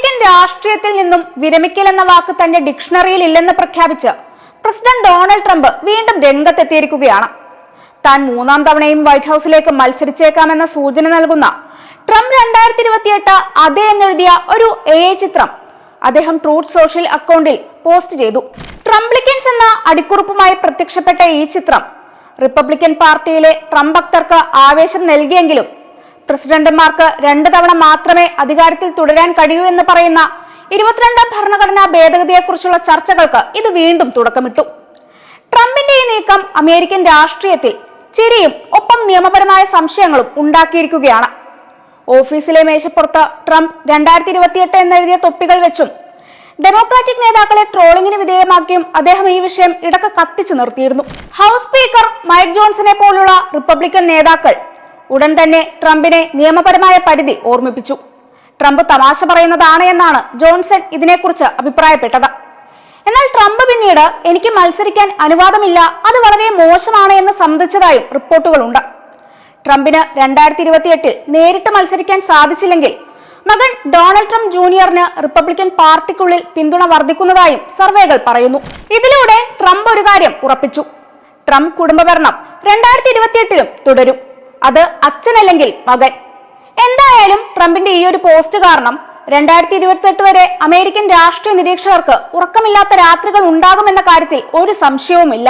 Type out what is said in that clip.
American രാഷ്ട്രീയത്തിൽ നിന്നും വിരമിക്കലെന്ന വാക്ക് തന്റെ ഡിക്ഷണറിയിൽ ഇല്ലെന്ന് പ്രഖ്യാപിച്ച് പ്രസിഡന്റ് ഡൊണാൾഡ് ട്രംപ് വീണ്ടും രംഗത്തെത്തിയിരിക്കുകയാണ്. താൻ മൂന്നാം തവണയും വൈറ്റ് ഹൌസിലേക്ക് മത്സരിച്ചേക്കാമെന്ന സൂചന നൽകുന്ന ട്രംപ് 2028 അതെ എന്നെഴുതിയ ഒരു AI ചിത്രം അദ്ദേഹം ട്രൂത്ത് സോഷ്യൽ അക്കൗണ്ടിൽ പോസ്റ്റ് ചെയ്തു. ട്രംപ്ലിക്കൻസ് എന്ന അടിക്കുറിപ്പുമായി പ്രത്യക്ഷപ്പെട്ട ഈ ചിത്രം റിപ്പബ്ലിക്കൻ പാർട്ടിയിലെ ട്രംപ് ഭക്തർക്ക് ആവേശം നൽകിയെങ്കിലും പ്രസിഡന്റുമാർക്ക് 2 തവണ മാത്രമേ അധികാരത്തിൽ തുടരാൻ കഴിയൂ എന്ന് പറയുന്ന 22ാം ഭരണഘടനാ ഭേദഗതിയെക്കുറിച്ചുള്ള ചർച്ചകൾക്ക് ഇത് വീണ്ടും തുടക്കമിട്ടു. ട്രംപിന്റെ ഈ നീക്കം അമേരിക്കൻ രാഷ്ട്രീയത്തിൽ ചിരിയും ഒപ്പം നിയമപരമായ സംശയങ്ങളും ഉണ്ടാക്കിയിരിക്കുകയാണ്. ഓഫീസിലെ മേശപ്പുറത്ത് ട്രംപ് 2028 എന്നെഴുതിയ തൊപ്പികൾ വെച്ചും ഡെമോക്രാറ്റിക് നേതാക്കളെ ട്രോളിംഗിന് വിധേയമാക്കിയും അദ്ദേഹം ഈ വിഷയം ഇടക്ക് കത്തിച്ചു നിർത്തിയിരുന്നു. ഹൗസ് സ്പീക്കർ മൈക്ക് ജോൺസനെ പോലുള്ള റിപ്പബ്ലിക്കൻ നേതാക്കൾ ഉടൻ തന്നെ ട്രംപിനെ നിയമപരമായ പരിധി ഓർമ്മിപ്പിച്ചു. ട്രംപ് തമാശ പറയുന്നതാണ് എന്നാണ് ജോൺസൺ ഇതിനെക്കുറിച്ച് അഭിപ്രായപ്പെട്ടത്. എന്നാൽ ട്രംപ് പിന്നീട് എനിക്ക് മത്സരിക്കാൻ അനുവാദമില്ല, അത് വളരെ മോശമാണ് എന്ന് സമ്മതിച്ചതായും റിപ്പോർട്ടുകളുണ്ട്. ട്രംപിന് 2028 നേരിട്ട് മത്സരിക്കാൻ സാധിച്ചില്ലെങ്കിൽ മകൻ ഡൊണാൾഡ് ട്രംപ് ജൂനിയറിന് റിപ്പബ്ലിക്കൻ പാർട്ടിക്കുള്ളിൽ പിന്തുണ വർദ്ധിക്കുന്നതായും സർവേകൾ പറയുന്നു. ഇതിലൂടെ ട്രംപ് ഒരു കാര്യം ഉറപ്പിച്ചു: ട്രംപ് കുടുംബഭരണം 2028 തുടരും. അത് അച്ഛനല്ലെങ്കിൽ മകൻ. എന്തായാലും ട്രംപിന്റെ ഈ ഒരു പോസ്റ്റ് കാരണം 2028 വരെ അമേരിക്കൻ രാഷ്ട്രീയ നിരീക്ഷകർക്ക് ഉറക്കമില്ലാത്ത രാത്രികൾ ഉണ്ടാകുമെന്ന കാര്യത്തിൽ ഒരു സംശയവുമില്ല.